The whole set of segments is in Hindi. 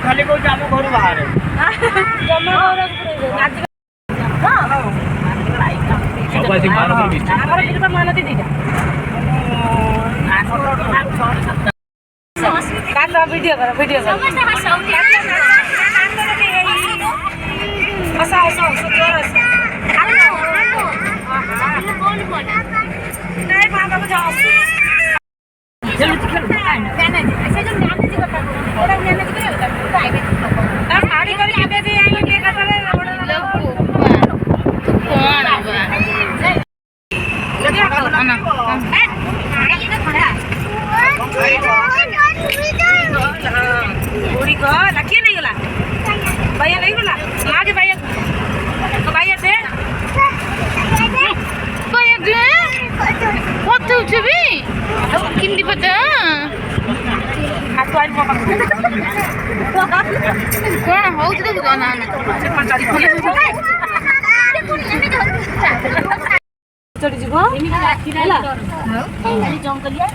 खाली कौन आम घर बाहर वीडियो कर वीडियो कौन हो चढ़ी जीव जंगलिया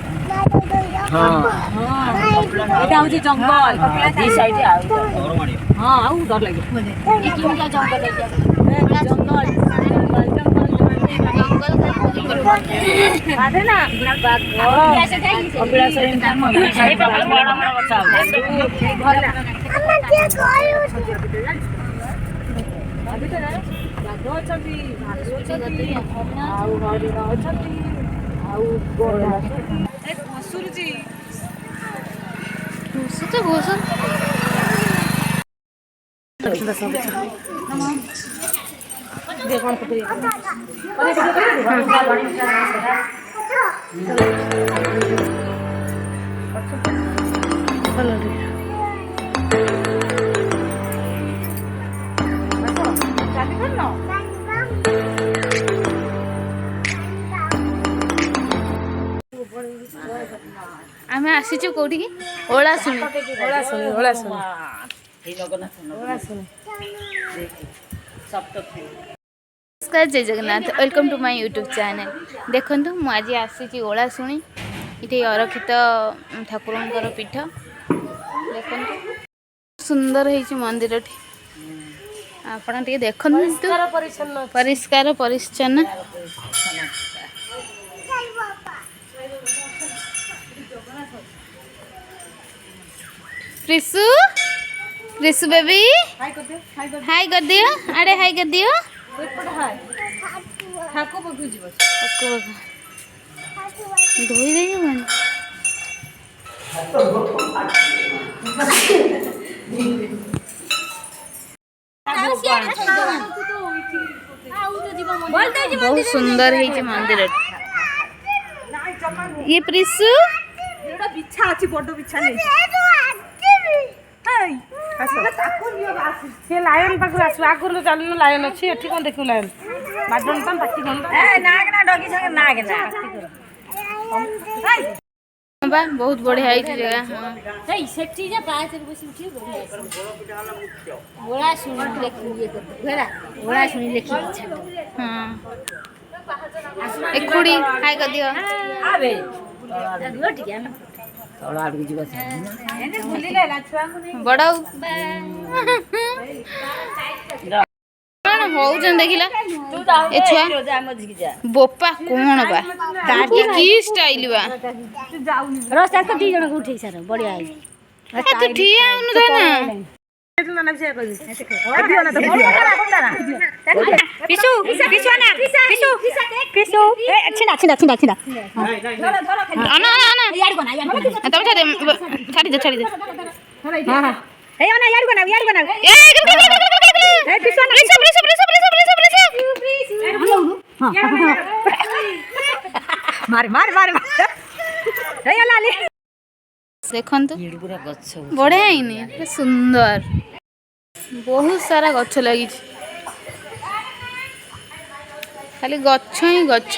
जंगल हाँ आउ डर लगे आम आसीचु कौटी की ओला शुणी नमस्कार जय Jagannath welcome to my YouTube channel देखु मुझे आसी ओला शुणी ये अरक्षित ठाकुर पीठ देखु सुंदर है मंदिर आपण देखु परिष्कार परिच्छन्न प्रिसु प्रिसु बेबी हाय कर दियो अरे हाय कर दियो धोई दे बहुत सुंदर है मंदिर ये प्रिसु बिछा अच्छी बड़ बिछा नहीं लायन पाक आस आगुर चल लायन अच्छी एठी कौन देखू लायन बादन पान पाटी कौन डगी संगे ना के बा बहुत बढ़िया है जगह हां सेठी जे पास रे बसी उठी बढ़िया ओला सुनी देखी ये कर घेरा ओला सुनी देखी हां एकुड़ी हाय कर दियो आबे दियो ठीक है तोड़ा आड़ जीवा एने भूली ले ला छुआ को नहीं बड़ाऊ कौन हो जन देखिला ए छुआ बोपा कौन बा की स्टाइल बा रास्ता तो दी जण को उठै सार बढ़िया है तो ठीक है उन ना ना विषय कर दियो ना तो पिसु पिसु ना पिसु पिसु ए छिना छिना छिना छिना आना आना यार को ना तब छाड़ी दे हां हां ए आना यार को ना ए पिसु ना पिसु मार मार मार ए लाली देखन तो बढ़िया ही सुंदर बहुत सारा गछ लगी खाली गछ ही गछ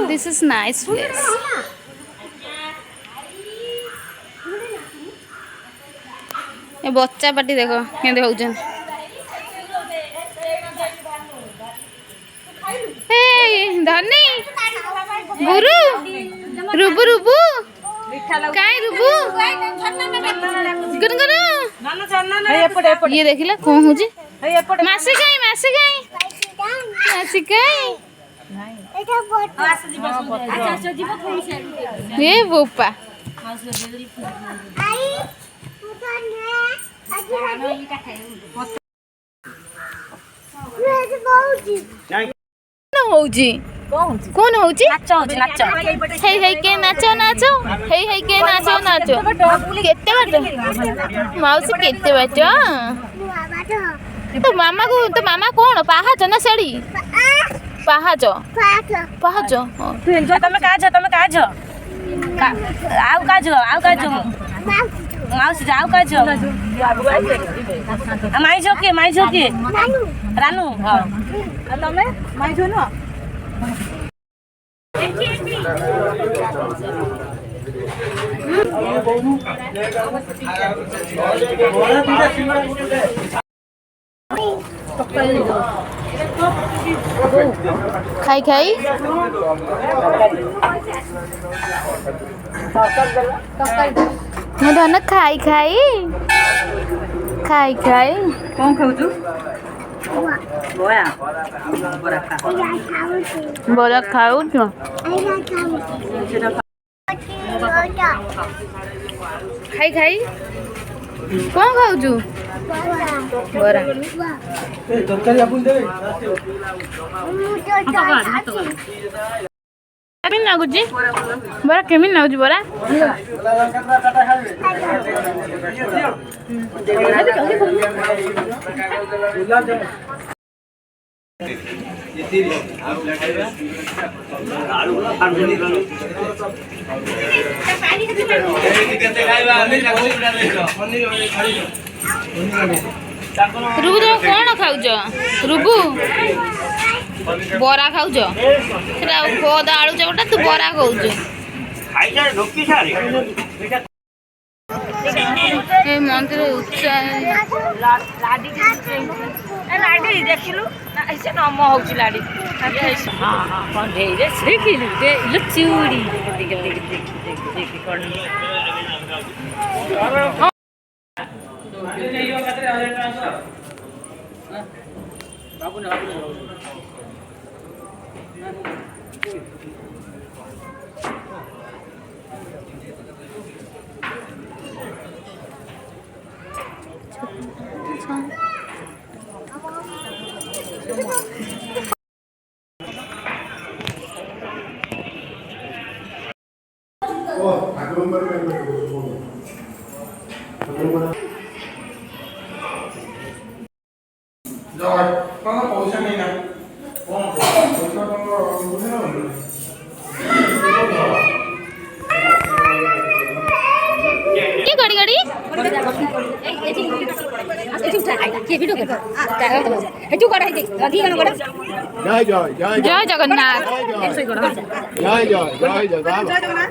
दिस इज नाइस प्लेस ये बच्चा पार्टी देखो केंदे होउछन धनी गुरु रुबु रुबु काई रुबु गुरु ये देखिला कौन होजी मासे काई ये बोपा होजी कौन होजी हेई हेई के नाचो हेई हेई के नाचो केते बाट माउसी केते बाट तो मामा कौन पाहाच ना सेड़ी पाहाच तमे का छ आउ का छ माउसी आउ का छ माई छो के रानू हां तमे माई छो न खाई मैं धन खाई कौन खाऊ बोला खाऊ खाई कौन खाऊ बोरा केमिन लाଗୁଛି बोरा केमिन लाଗୁଛି बोरा रुबु तो कौन खाऊच रुबु बरा खाऊच पद आलू चकटा तू बरा खाऊच मंदिर उच्चा लाडी देखिलु ऐसे नम होउची लाडी हां कोन ढेरे देखिलु दे लुचूड़ी देख कोन बाबू ने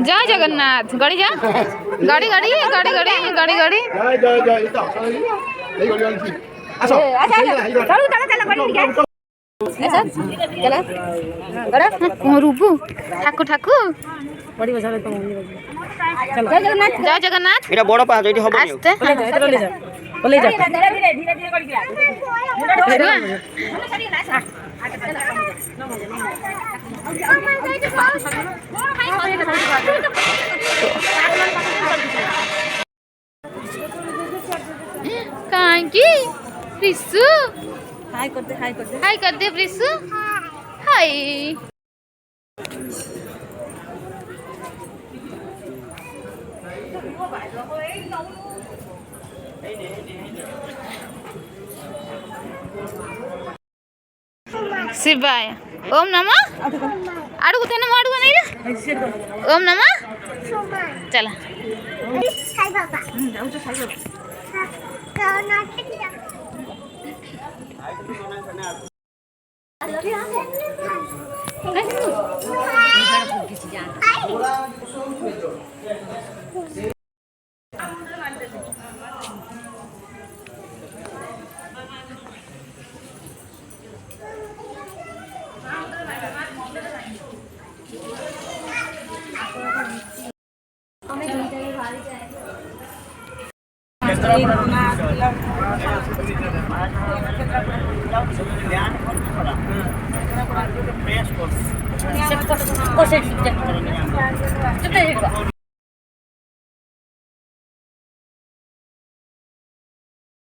जय जगन्नाथ गाड़ी जा गाड़ी रूबू ठाकु जय जगन्नाथ एटा बड़ पाहाच एटी हबो आस्ते बोले जा कांकी प्रिसु हाय कर दे प्रिसु हाय शिवाय ओम नमः आड़ू को तेने माडू नहीं रे ओम नमः चला साई बाबा जाऊ तो साई ସେ